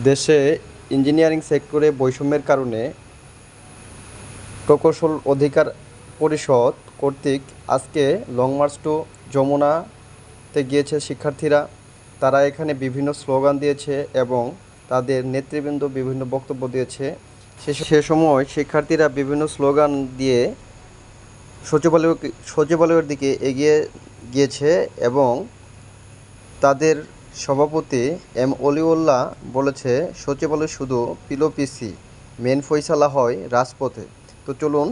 দেশে ইঞ্জিনিয়ারিং সেক্টরে বৈষম্যের কারণে প্রকৌশল অধিকার পরিষদ কর্তৃক আজকে লং মার্চ টু যমুনাতে গিয়েছে শিক্ষার্থীরা। তারা এখানে বিভিন্ন স্লোগান দিয়েছে এবং তাদের নেতৃবৃন্দ বিভিন্ন বক্তব্য দিয়েছে। সে সময় শিক্ষার্থীরা বিভিন্ন স্লোগান দিয়ে সচিবালয়ের দিকে এগিয়ে গিয়েছে এবং তাদের সভাপতি এম অলিউল্লাহ বলেছে, সচিবালয় শুধু পিলো-পিসি, মেন ফয়সালা হয় রাজপথে। তো চলুন।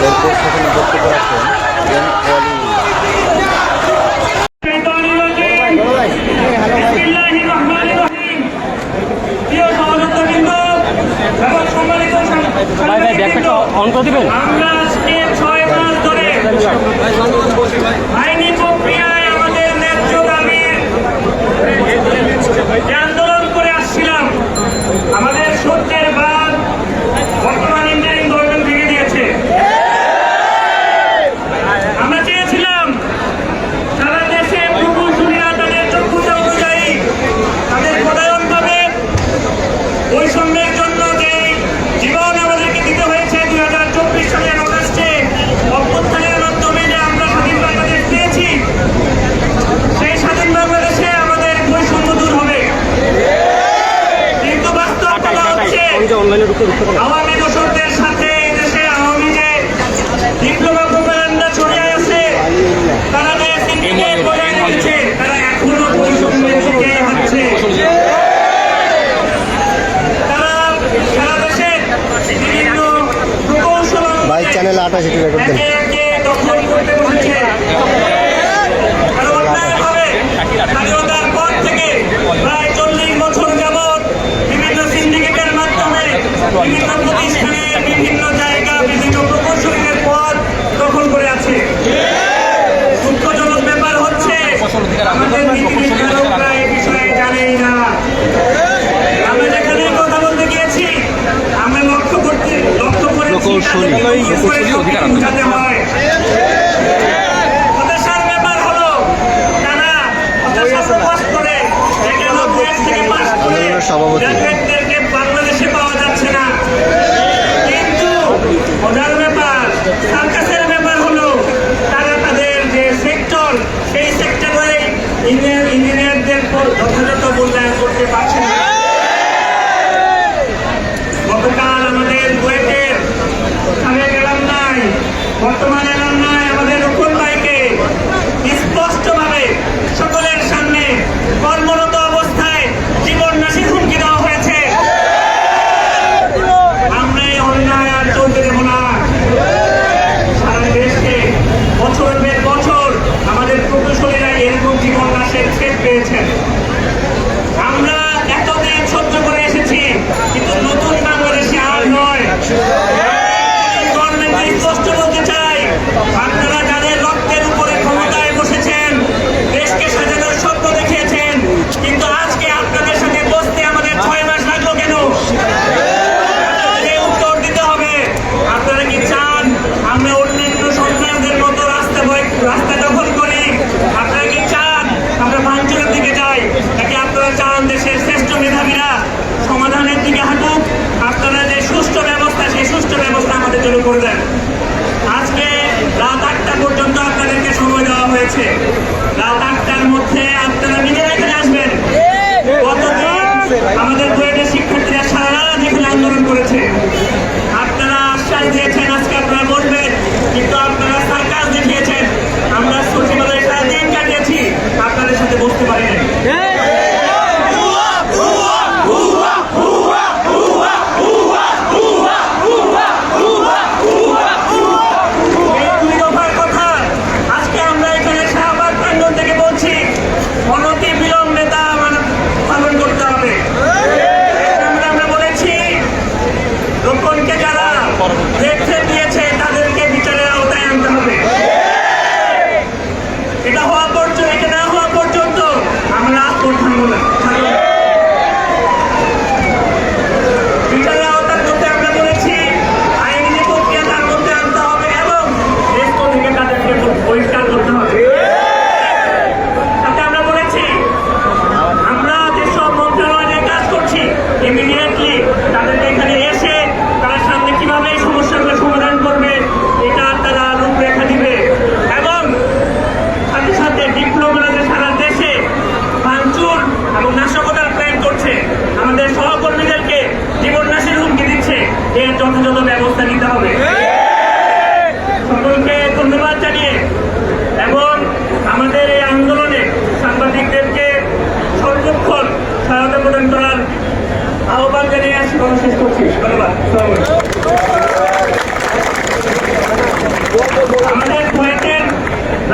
এরপর সেখানে বক্তব্য রাখেন এম অলিউল্লাহ। আইনি প্রক্রিয়ায় আমাদের ন্যায্য দাবির যে আন্দোলন করে আসছিলাম, আমাদের সত্যের বাদ বর্তমান ইঞ্জিনিয়ারিং গভর্নমেন্ট ভেঙে দিয়েছে। আমরা চেয়েছিলাম সারা দেশে প্রকৌশলীরা তাদের যোগ্যতা অনুযায়ী তাদের পদায়ন পাবে। বৈষম্যের জন্য যে জীবন আমাদেরকে দিতে হয়েছে 2024 সালের অগাস্টে অভ্যুত্থানের মাধ্যমে যে আমরা স্বাধীন বাংলাদেশ পেয়েছি, সেই স্বাধীন বাংলাদেশে আমাদের বৈষম্য দূর হবে। কিন্তু বাস্তবতা হচ্ছে আওয়ামী দোসরদের সাথে দেশে আওয়ামী যে ডিপ্লোমা প্রোপাগান্ডা ছড়িয়ে আছে, তারা যে সিন্ডিকেট বজায় রেখেছে, তারা এখনো বৈষম্যের দিকে হাঁটছে। তারা সারা দেশে বিভিন্ন প্রকৌশল চ্যানেল 28 একে একে দখল করতে বসেছে। স্বাধীনতার পর থেকে প্রায় 40 বছর যাবৎ বিভিন্ন সিন্ডিকেটের মাধ্যমে বিভিন্ন প্রতিষ্ঠানে বিভিন্ন জায়গা বিভিন্ন প্রকৌশলীদের পদ দখল করে আছে। দুঃখজনক ব্যাপার হচ্ছে আমাদের নীতিনির্ধারকরা এই বিষয়ে জানেই না। আমরা যেখানে কথা বলতে গিয়েছি, আমরা লক্ষ্য করেছি বোঝাতে হয়। হতাশার ব্যাপার হলো তারা হতাশা প্রকাশ করে গ্রাজুয়েটদেরকে বাংলাদেশে পাওয়া যাচ্ছে না। কিন্তু মজার ব্যাপার, সার্কাসের ব্যাপার হলো তারা তাদের যে সেক্টর, সেই সেক্টরে ইঞ্জিনিয়ারদের যথাযথ মূল্যায়ন করতে পারছে না। গতকাল আমাদের বুয়েটের সাবেক এলামনাই, বর্তমান এলামনাই আমাদের রুকন ভাইকে স্পষ্টভাবে সকলের সামনে কর্মরত অবস্থায় জীবন নাশের হুমকি দেওয়া হয়েছে। আমরা এই অন্যায় আর চলতে দেব না।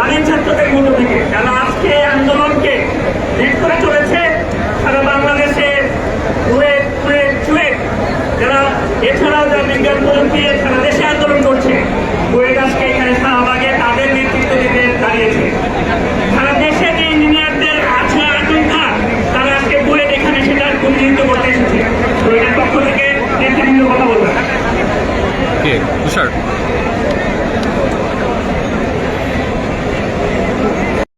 স্বাধীন ছাত্রদের মধ্য থেকে যারা আজকে আন্দোলনকে লিড করে চলেছে, সারা বাংলাদেশে যারা এছাড়াও যারা বিজ্ঞান প্রযুক্তি সারা দেশে আন্দোলন করছে, বুয়েট আজকে এখানে শাহবাগে তাদের নেতৃত্ব দিতে দাঁড়িয়েছে। সারা দেশে যে ইঞ্জিনিয়ারদের আছে আকাঙ্ক্ষা, তারা আজকে বুয়েট এখানে সেটা প্রতিনিধিত্ব করতে এসেছে। বুয়েটের পক্ষ থেকে নেতৃবৃন্দ কথা বলবেন। তুষার